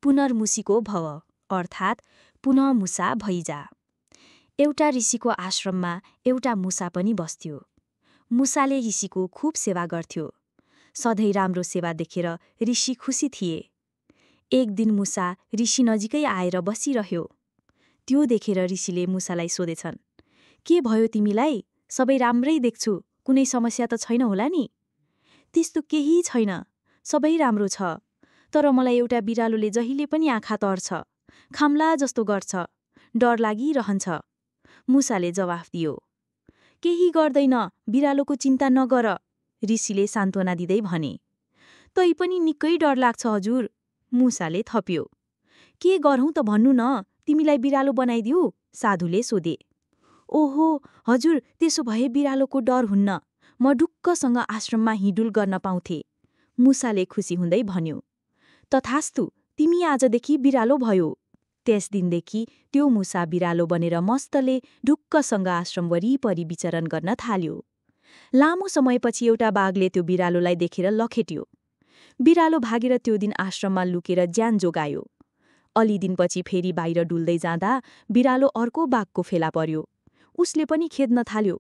पुनर्मुसीको भव अर्थात् पुनः मुसा भइजा। एउटा ऋषिको आश्रममा एउटा मुसा पनि बस्थ्यो। मुसाले ऋषिको खूब सेवा गर्थ्यो। सधैँ राम्रो सेवा देखेर ऋषि खुसी थिए। एक दिन मुसा ऋषि नजिकै आएर बसिरह्यो। त्यो देखेर ऋषिले मुसालाई सोधेछन्, के भयो तिमीलाई? सबै राम्रै देख्छु, कुनै समस्या त छैन होला नि? त्यस्तो केही छैन, सबै राम्रो छ। तर मलाई एउटा बिरालोले जहिले पनि आँखा तर्छ, खाम्ला जस्तो गर्छ, डर लागिरहन्छ। मुसाले जवाफ दियो। केही गर्दैन, बिरालोको चिन्ता नगर, ऋषिले सान्त्वना दिँदै भने। तै पनि निकै डर लाग्छ हजुर, मुसाले थप्यो। के गरौँ त भन्नु न, तिमीलाई बिरालो बनाइदिऊ, साधुले सोधे। ओहो हजुर, त्यसो भए बिरालोको डर हुन्न, म ढुक्कसँग आश्रममा हिँडुल गर्न पाउँथे, मुसाले खुसी हुँदै भन्यो। तथास्तु, तिमी आजदेखि बिरालो भयो। त्यस दिनदेखि त्यो मुसा बिरालो बनेर मस्तले ढुक्कसँग आश्रम वरिपरि विचरण गर्न थाल्यो। लामो समयपछि एउटा बाघले त्यो बिरालोलाई देखेर लखेट्यो। बिरालो भागेर त्यो दिन आश्रममा लुकेर ज्यान जोगायो। अलि दिनपछि फेरि बाहिर डुल्दै जाँदा बिरालो अर्को बाघको फेला पर्यो। उसले पनि खेद्न थाल्यो।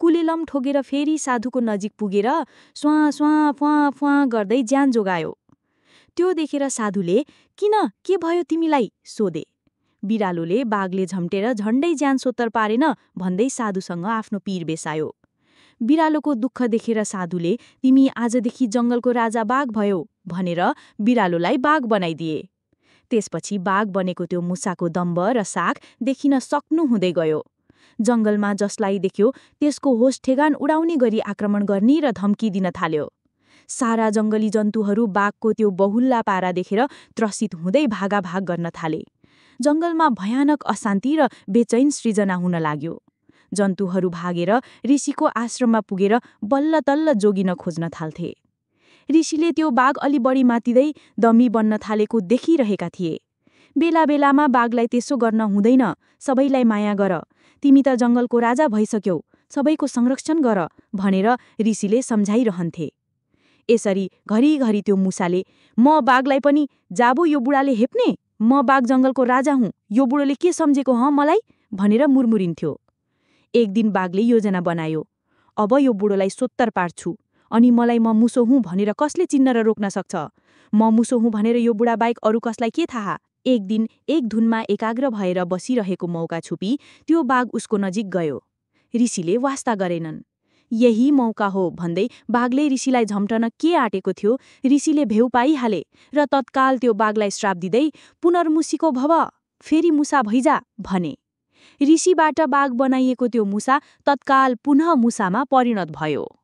कुलेलम ठोकेर फेरि साधुको नजिक पुगेर स्वाँ स्वाँ फ्वाँ फ्वाँ गर्दै ज्यान जोगायो। त्यो देखेर साधुले, किन, के भयो तिमीलाई? सोधे। बिरालोले बाघले झम्टेर झण्डै ज्यान सोत्तर पारेन भन्दै साधुसँग आफ्नो पीर बेसायो। बिरालोको दुःख देखेर साधुले, तिमी आजदेखि जङ्गलको राजा बाघ भयो भनेर बिरालोलाई बाघ बनाइदिए। त्यसपछि बाघ बनेको त्यो मुसाको दम्भ र साख देखिन सक्नु हुँदै गयो। जङ्गलमा जसलाई देख्यो त्यसको होस ठेगान उडाउने गरी आक्रमण गर्ने र धम्की दिन थाल्यो। सारा जङ्गली जन्तुहरू बाघको त्यो बहुल्ला पारा देखेर त्रसित हुँदै भागाभाग गर्न थाले। जङ्गलमा भयानक अशान्ति र बेचैन सृजना हुन लाग्यो। जन्तुहरू भागेर ऋषिको आश्रममा पुगेर बल्ल तल्ल जोगिन खोज्न थाल्थे। ऋषिले त्यो बाघ अलि बढी मातिँदै दमी बन्न थालेको देखिरहेका थिए। बेला बेलामा बाघलाई त्यसो गर्न हुँदैन, सबैलाई माया गर, तिमी त जङ्गलको राजा भइसक्यौ, सबैको संरक्षण गर भनेर ऋषिले सम्झाइरहन्थे। यसरी घरिघरि त्यो मुसाले, म बाघलाई पनि जाबो यो बुढाले हेप्ने, म बाघ जङ्गलको राजा हुँ, यो बुढोले के सम्झेको मलाई भनेर मुरमुरिन्थ्यो। एक दिन बाघले योजना बनायो, अब यो बुढोलाई सोत्तर पार्छु, अनि मलाई म मुसो हुँ भनेर कसले चिन्न र रोक्न सक्छ? म मुसो हुँ भनेर यो बुढा बाहेक अरू कसलाई के थाहा? एक दिन एक धुनमा एकाग्र भएर बसिरहेको मौका छुपी त्यो बाघ उसको नजिक गयो। ऋषिले वास्ता गरेनन्। यही मौका हो भन्दै बाघले ऋषिलाई झम्टन के आँटेको थियो, ऋषिले भेउ पाइहाले र तत्काल त्यो बाघलाई श्राप दिँदै पुनर्मुसीको भव, फेरि मुसा भइजा भने। ऋषिबाट बाघ बनाइएको त्यो मुसा तत्काल पुनः मुसामा परिणत भयो।